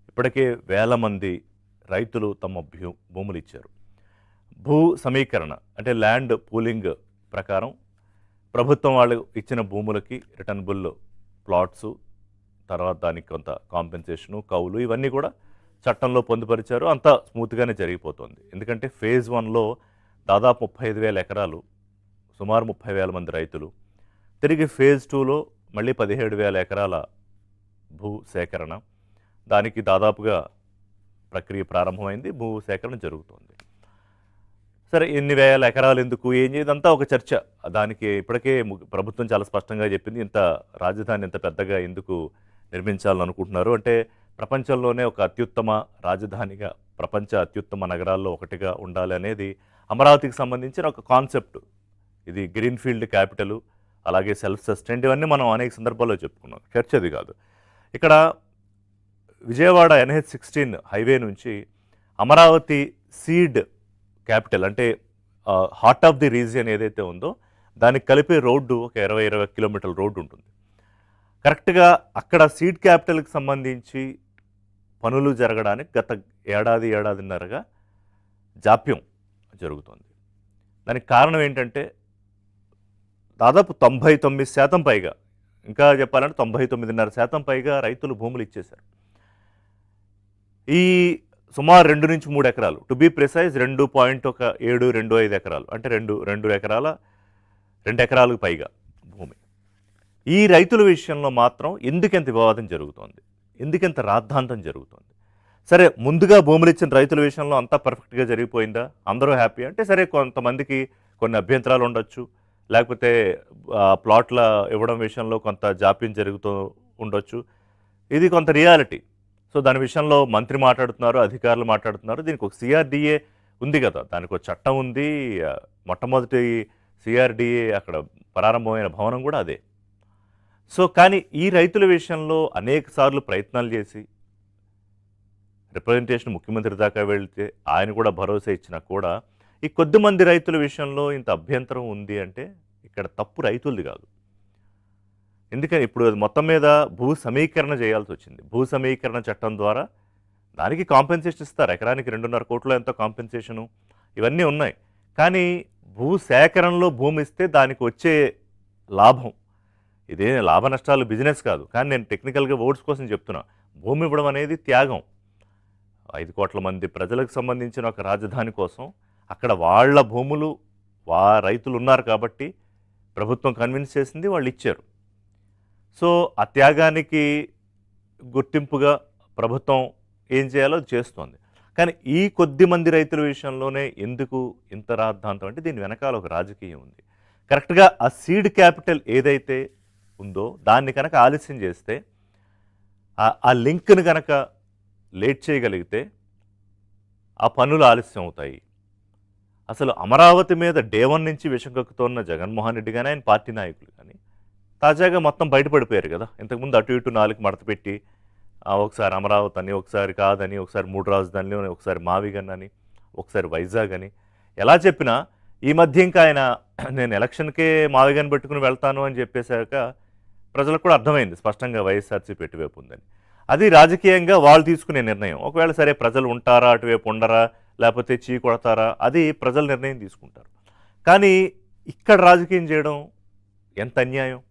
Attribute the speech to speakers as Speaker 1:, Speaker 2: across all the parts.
Speaker 1: ఇప్పటికే వేల మంది రైతులు తమ భూములు ఇచ్చారు. భూ సమీకరణ అంటే ల్యాండ్ పూలింగ్ ప్రకారం ప్రభుత్వం వాళ్ళు ఇచ్చిన భూములకి రిటర్నబుల్ ప్లాట్సు, తర్వాత దానికి కొంత కాంపెన్సేషను, కౌలు ఇవన్నీ కూడా చట్టంలో పొందుపరిచారు. అంతా స్మూత్గానే జరిగిపోతుంది. ఎందుకంటే ఫేజ్ 1లో దాదాపు 35,000 ఎకరాలు, సుమారు 30,000 మంది రైతులు. తిరిగి ఫేజ్ 2లో మళ్ళీ 17,000 ఎకరాల భూ సేకరణ. దానికి దాదాపుగా ప్రక్రియ ప్రారంభమైంది. భూ సేకరణ జరుగుతోంది. సరే, ఎన్ని వేల ఎకరాలు ఎందుకు, ఏం చేయదంతా ఒక చర్చ. దానికి ఇప్పటికే ప్రభుత్వం చాలా స్పష్టంగా చెప్పింది. ఇంత రాజధాని ఇంత పెద్దగా ఎందుకు నిర్మించాలని అనుకుంటున్నారు అంటే, ప్రపంచంలోనే ఒక అత్యుత్తమ రాజధానిగా, ప్రపంచ అత్యుత్తమ నగరాల్లో ఒకటిగా ఉండాలి అనేది అమరావతికి సంబంధించిన ఒక కాన్సెప్ట్. ఇది గ్రీన్ఫీల్డ్ క్యాపిటల్, అలాగే సెల్ఫ్ సస్టైన్డ్, ఇవన్నీ మనం అనేక సందర్భాల్లో చెప్పుకున్నాం. చర్చ అది కాదు. ఇక్కడ విజయవాడ NH16 హైవే నుంచి అమరావతి సీడ్ క్యాపిటల్ అంటే హార్ట్ ఆఫ్ ది రీజియన్ ఏదైతే ఉందో దానికి కలిపే రోడ్డు ఒక 20 కిలోమీటర్ల రోడ్డు ఉంటుంది. కరెక్ట్గా అక్కడ సీడ్ క్యాపిటల్కి సంబంధించి పనులు జరగడానికి గత ఏడాదిన్నరగా జాప్యం జరుగుతుంది. దానికి కారణం ఏంటంటే, దాదాపు 99% పైగా, ఇంకా చెప్పాలంటే 99.5% పైగా రైతులు భూములు ఇచ్చేశారు. ఈ సుమారు 2 నుంచి 3 ఎకరాలు, టు బీ ప్రిసైజ్ 2.725 ఎకరాలు, అంటే 2 ఎకరాలకు పైగా భూమి. ఈ రైతుల విషయంలో మాత్రం ఎందుకెంత వివాదం జరుగుతోంది, ఎందుకెంత రాద్ధాంతం జరుగుతోంది? సరే, ముందుగా భూములు ఇచ్చిన రైతుల విషయంలో అంతా పర్ఫెక్ట్గా జరిగిపోయిందా, అందరూ హ్యాపీ అంటే, సరే కొంతమందికి కొన్ని అభ్యంతరాలు ఉండొచ్చు, లేకపోతే ప్లాట్ల ఇవ్వడం విషయంలో కొంత జాప్యం జరుగుతూ ఉండొచ్చు. ఇది కొంత రియాలిటీ. సో దాని విషయంలో మంత్రి మాట్లాడుతున్నారు, అధికారులు మాట్లాడుతున్నారు. దీనికి ఒక CRDA ఉంది కదా, దానికి ఒక చట్టం ఉంది. మొట్టమొదటి CRDA అక్కడ ప్రారంభమైన భవనం కూడా అదే. సో కానీ ఈ రైతుల విషయంలో అనేక సార్లు ప్రయత్నాలు చేసి రిప్రజెంటేషన్ ముఖ్యమంత్రి దాకా వెళ్తే ఆయన కూడా భరోసా ఇచ్చినా కూడా ఈ కొద్దిమంది రైతుల విషయంలో ఇంత అభ్యంతరం ఉంది అంటే, ఇక్కడ తప్పు రైతులది కాదు. ఎందుకని ఇప్పుడు మొత్తం మీద భూ సమీకరణ చేయాల్సి వచ్చింది. భూ సమీకరణ చట్టం ద్వారా దానికి కాంపెన్సేషన్ ఇస్తారు. ఎకరానికి 2.5 కోట్ల ఎంతో కాంపెన్సేషను, ఇవన్నీ ఉన్నాయి. కానీ భూ సేకరణలో భూమి ఇస్తే దానికి వచ్చే లాభం, ఇదే లాభ నష్టాలు బిజినెస్ కాదు. కానీ నేను టెక్నికల్గా ఓట్స్ కోసం చెప్తున్నా. భూమి ఇవ్వడం అనేది త్యాగం. 5 కోట్ల మంది ప్రజలకు సంబంధించిన ఒక రాజధాని కోసం అక్కడ వాళ్ళ భూములు, రైతులు ఉన్నారు కాబట్టి ప్రభుత్వం కన్విన్స్ చేసింది, వాళ్ళు ఇచ్చారు. సో ఆ త్యాగానికి గుర్తింపుగా ప్రభుత్వం ఏం చేయాలో చేస్తోంది. కానీ ఈ కొద్ది మంది రైతుల విషయంలోనే ఎందుకు ఇంత రాద్ధాంతం అంటే, దీని వెనకాల ఒక రాజకీయం ఉంది. కరెక్ట్గా ఆ సీడ్ క్యాపిటల్ ఏదైతే ఉందో దాన్ని కనుక ఆలస్యం చేస్తే, ఆ లింక్ను కనుక లేట్ చేయగలిగితే ఆ పనులు ఆలస్యం అవుతాయి. అసలు అమరావతి మీద డే 1 నుంచి విషం కక్కుతోన్న జగన్మోహన్ రెడ్డి కానీ, ఆయన పార్టీ నాయకులు కానీ తాజాగా మొత్తం బయటపడిపోయారు కదా. ఇంతకుముందు అటు ఇటు 4 మడత పెట్టి, ఒకసారి అమరావతి అని, ఒకసారి కాదని, ఒకసారి 3 రాజధానులు అని, ఒకసారి మావిగన్ అని, ఒకసారి వైజాగ్ అని, ఎలా చెప్పినా ఈ మధ్య ఇంకా ఆయన నేను ఎలక్షన్కే మావిగన్ పెట్టుకుని వెళ్తాను అని చెప్పేశాక ప్రజలకు కూడా అర్థమైంది స్పష్టంగా వైఎస్ఆర్సీపీ ఎటువైపు ఉందని. అది రాజకీయంగా వాళ్ళు తీసుకునే నిర్ణయం. ఒకవేళ సరే ప్రజలు ఉంటారా, అటువైపు ఉండరా, లేకపోతే చీ కొడతారా, అది ప్రజల నిర్ణయం తీసుకుంటారు. కానీ ఇక్కడ రాజకీయం చేయడం ఎంత అన్యాయం.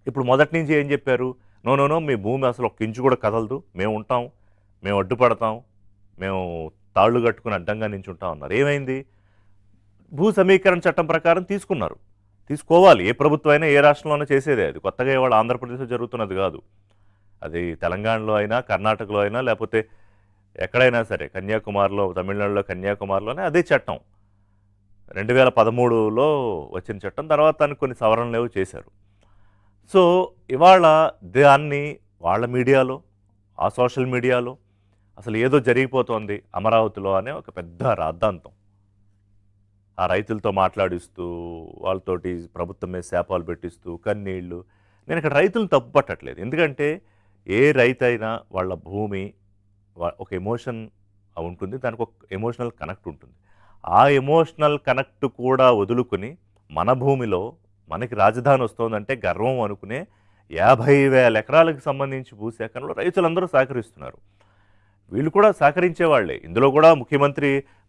Speaker 1: ఇప్పుడు మొదటి నుంచి ఏం చెప్పారు, నో మీ భూమి అసలు ఒక ఇంచు కూడా కదలదు, మేము ఉంటాం, మేము అడ్డుపడతాం, మేము తాళ్ళు కట్టుకుని అడ్డంగా నించుంటాం అన్నారు. ఏమైంది? భూ సమీకరణ చట్టం ప్రకారం తీసుకున్నారు. తీసుకోవాలి. ఏ ప్రభుత్వం అయినా ఏ రాష్ట్రంలోనే చేసేదే. అది కొత్తగా ఇవాళ ఆంధ్రప్రదేశ్లో జరుగుతున్నది కాదు. అది తెలంగాణలో అయినా, కర్ణాటకలో అయినా, లేకపోతే ఎక్కడైనా సరే, కన్యాకుమారిలో, తమిళనాడులో కన్యాకుమారిలోనే అదే చట్టం. 2013లో వచ్చిన చట్టం. తర్వాత దానికి కొన్ని సవరణలు ఏవో చేశారు. సో ఇవాళ దాన్ని వాళ్ళ మీడియాలో, ఆ సోషల్ మీడియాలో అసలు ఏదో జరిగిపోతోంది అమరావతిలో అనే ఒక పెద్ద రాద్ధాంతం. ఆ రైతులతో మాట్లాడిస్తూ, వాళ్ళతోటి ప్రభుత్వం మీద శాపాలు పెట్టిస్తూ, కన్నీళ్ళు. నేను ఇక్కడ రైతులను తప్పు పట్టట్లేదు. ఎందుకంటే ఏ రైతు అయినా వాళ్ళ భూమి ఒక ఎమోషన్ ఉంటుంది, దానికి ఒక ఎమోషనల్ కనెక్ట్ ఉంటుంది. ఆ ఎమోషనల్ కనెక్ట్ కూడా వదులుకుని మన భూమిలో మనకి రాజధాని వస్తుందంటే గర్వం అనుకునే 50,000 ఎకరాలకు సంబంధించి భూసేకరణలో రైతులందరూ సహకరిస్తున్నారు. వీళ్ళు కూడా సహకరించే వాళ్ళే. ఇందులో కూడా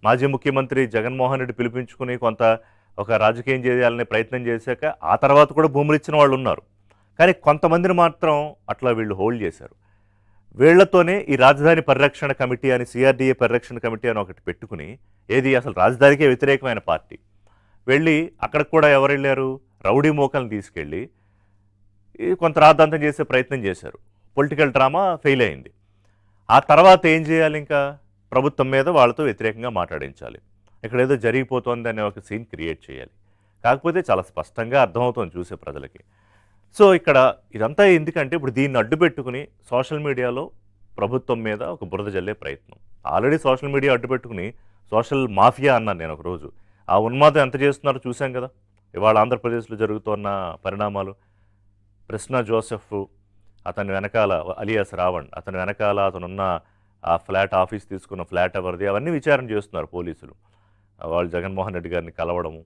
Speaker 1: మాజీ ముఖ్యమంత్రి జగన్మోహన్ రెడ్డి పిలిపించుకుని ఒక రాజకీయం చేయాలనే ప్రయత్నం చేశాక ఆ తర్వాత కూడా భూములు ఇచ్చిన వాళ్ళు ఉన్నారు. కానీ కొంతమందిని మాత్రం అట్లా వీళ్ళు హోల్డ్ చేశారు. వీళ్లతోనే ఈ రాజధాని పరిరక్షణ కమిటీ అని, సిఆర్డీఏ పరిరక్షణ కమిటీ అని ఒకటి పెట్టుకుని, ఏది అసలు రాజధానికే వ్యతిరేకమైన పార్టీ వెళ్ళి అక్కడికి కూడా ఎవరు వెళ్ళారు, రౌడీ మోకల్ని తీసుకెళ్ళి కొంత రాద్ధాంతం చేసే ప్రయత్నం చేశారు. పొలిటికల్ డ్రామా ఫెయిల్ అయింది. ఆ తర్వాత ఏం చేయాలి, ఇంకా ప్రభుత్వం మీద వాళ్ళతో వ్యతిరేకంగా మాట్లాడించాలి. ఇక్కడ ఏదో జరిగిపోతుంది అనే ఒక సీన్ క్రియేట్ చేయాలి. కాకపోతే చాలా స్పష్టంగా అర్థమవుతుంది చూసే ప్రజలకి. సో ఇక్కడ ఇదంతా ఎందుకంటే ఇప్పుడు దీన్ని అడ్డు పెట్టుకుని సోషల్ మీడియాలో ప్రభుత్వం మీద ఒక బురద జల్లే ప్రయత్నం. ఆల్రెడీ సోషల్ మీడియా అడ్డు పెట్టుకుని సోషల్ మాఫియా అన్నాను నేను ఒకరోజు. ఆ ఉన్మాదం ఎంత చేస్తున్నారో చూసాం కదా. ఇవాళ ఆంధ్రప్రదేశ్లో జరుగుతున్న పరిణామాలు. ప్రశ్న జోసెఫ్, అతని వెనకాల అలియాస్ రావణ్, అతని వెనకాల అతనున్న ఆ ఫ్లాట్, ఆఫీస్ తీసుకున్న ఫ్లాట్ ఎవరిది, అవన్నీ విచారణ చేస్తున్నారు పోలీసులు. వాళ్ళు జగన్మోహన్ రెడ్డి గారిని కలవడము.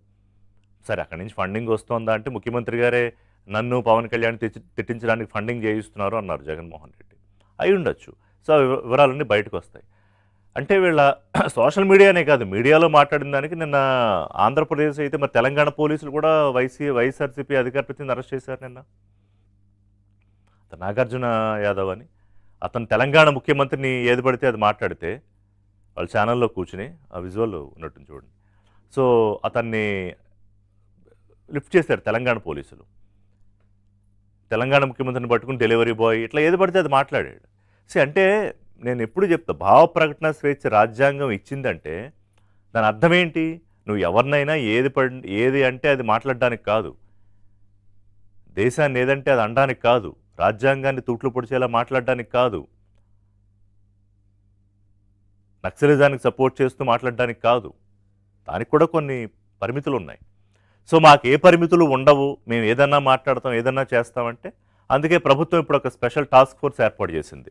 Speaker 1: సరే, అక్కడి నుంచి ఫండింగ్ వస్తుందా అంటే ముఖ్యమంత్రి గారే నన్ను పవన్ కళ్యాణ్ తిట్టించడానికి ఫండింగ్ చేయిస్తున్నారు అన్నారు జగన్మోహన్ రెడ్డి. అయి ఉండొచ్చు. సో వివరాలన్నీ బయటకు వస్తాయి. అంటే వీళ్ళ సోషల్ మీడియానే కాదు, మీడియాలో మాట్లాడిన దానికి నిన్న ఆంధ్రప్రదేశ్ అయితే మరి తెలంగాణ పోలీసులు కూడా వైఎస్ఆర్సీపీ అధికార ప్రతినిధిని అరెస్ట్ చేశారు నిన్న. నాగార్జున యాదవ్ అని అతను తెలంగాణ ముఖ్యమంత్రిని ఏది పడితే అది మాట్లాడితే వాళ్ళ ఛానల్లో కూర్చుని ఆ విజువల్ ఉన్నట్టు చూడండి. సో అతన్ని లిఫ్ట్ చేశారు తెలంగాణ పోలీసులు. తెలంగాణ ముఖ్యమంత్రిని పట్టుకుని డెలివరీ బాయ్ ఇట్లా ఏది పడితే అది మాట్లాడాడు. అంటే నేను ఎప్పుడు చెప్తా, భావ ప్రకటన స్వేచ్ఛ రాజ్యాంగం ఇచ్చిందంటే దాని అర్థం ఏంటి? నువ్వు ఎవరినైనా ఏది అంటే అది మాట్లాడడానికి కాదు, దేశాన్ని ఏదంటే అది అనడానికి కాదు, రాజ్యాంగాన్ని తూట్లు పొడిచేలా మాట్లాడడానికి కాదు, నక్సలిజానికి సపోర్ట్ చేస్తూ మాట్లాడడానికి కాదు. దానికి కూడా కొన్ని పరిమితులు ఉన్నాయి. సో మాకు ఏ పరిమితులు ఉండవు, మేము ఏదన్నా మాట్లాడతాం, ఏదన్నా చేస్తామంటే అందుకే ప్రభుత్వం ఇప్పుడు ఒక స్పెషల్ టాస్క్ ఫోర్స్ ఏర్పాటు చేసింది.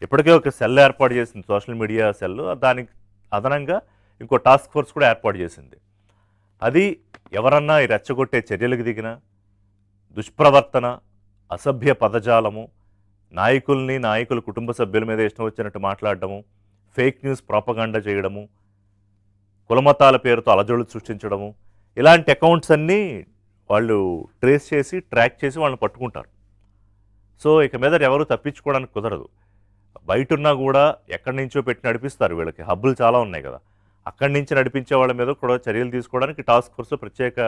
Speaker 1: ఇప్పటికే ఒక సెల్ ఏర్పాటు చేసింది, సోషల్ మీడియా సెల్. దానికి అదనంగా ఇంకో టాస్క్ ఫోర్స్ కూడా ఏర్పాటు చేసింది. అది ఎవరన్నా ఈ రెచ్చగొట్టే చర్యలకు దిగిన దుష్ప్రవర్తన, అసభ్య పదజాలము, నాయకుల కుటుంబ సభ్యుల మీద ఇష్టం వచ్చినట్టు మాట్లాడటము, ఫేక్ న్యూస్ ప్రాపగాండా చేయడము, కులమతాల పేరుతో అలజడులు సృష్టించడము, ఇలాంటి అకౌంట్స్ అన్నీ వాళ్ళు ట్రేస్ చేసి ట్రాక్ చేసి వాళ్ళని పట్టుకుంటారు. సో ఇక మీద ఎవరు తప్పించుకోవడానికి కుదరదు. బయటున్నా కూడా ఎక్కడి నుంచో పెట్టి నడిపిస్తారు. వీళ్ళకి హబ్బులు చాలా ఉన్నాయి కదా, అక్కడి నుంచి నడిపించే వాళ్ళ మీద కూడా చర్యలు తీసుకోవడానికి టాస్క్ ఫోర్స్ ప్రత్యేక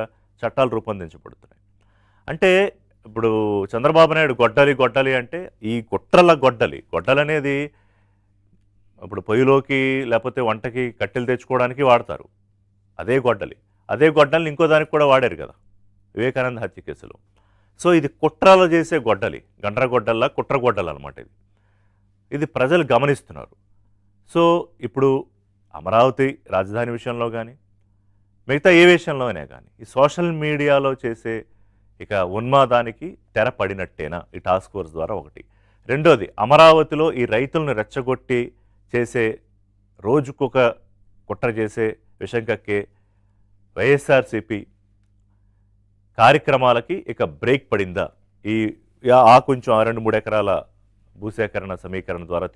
Speaker 1: చట్టాలు రూపొందించబడుతున్నాయి. అంటే ఇప్పుడు చంద్రబాబు నాయుడు గొడ్డలి అంటే ఈ గొడ్డలి అనేది ఇప్పుడు పొయ్యిలోకి లేకపోతే వంటకి కట్టెలు తెచ్చుకోవడానికి వాడతారు. అదే గొడ్డలిని ఇంకో దానికి కూడా వాడారు కదా వివేకానంద హత్య కేసులో. సో ఇది కుట్రలో చేసే గండ్రగొడ్డల్లా కుట్రగొడ్డలు అనమాట. ఇది ప్రజలు గమనిస్తున్నారు. సో ఇప్పుడు అమరావతి రాజధాని విషయంలో కానీ మిగతా ఏ విషయంలోనే కానీ ఈ సోషల్ మీడియాలో చేసే ఇక ఉన్మాదానికి తెర పడినట్టేనా ఈ టాస్క్ ఫోర్స్ ద్వారా? ఒకటి. రెండోది, అమరావతిలో ఈ రైతులను రెచ్చగొట్టి చేసే రోజుకొక కుట్ర చేసే విషం కక్కే వైఎస్ఆర్సీపీ కార్యక్రమాలకి ఇక బ్రేక్ పడిందా? కొంచెం 2-3 ఎకరాల భూసేకరణ సమీకరణ ద్వారా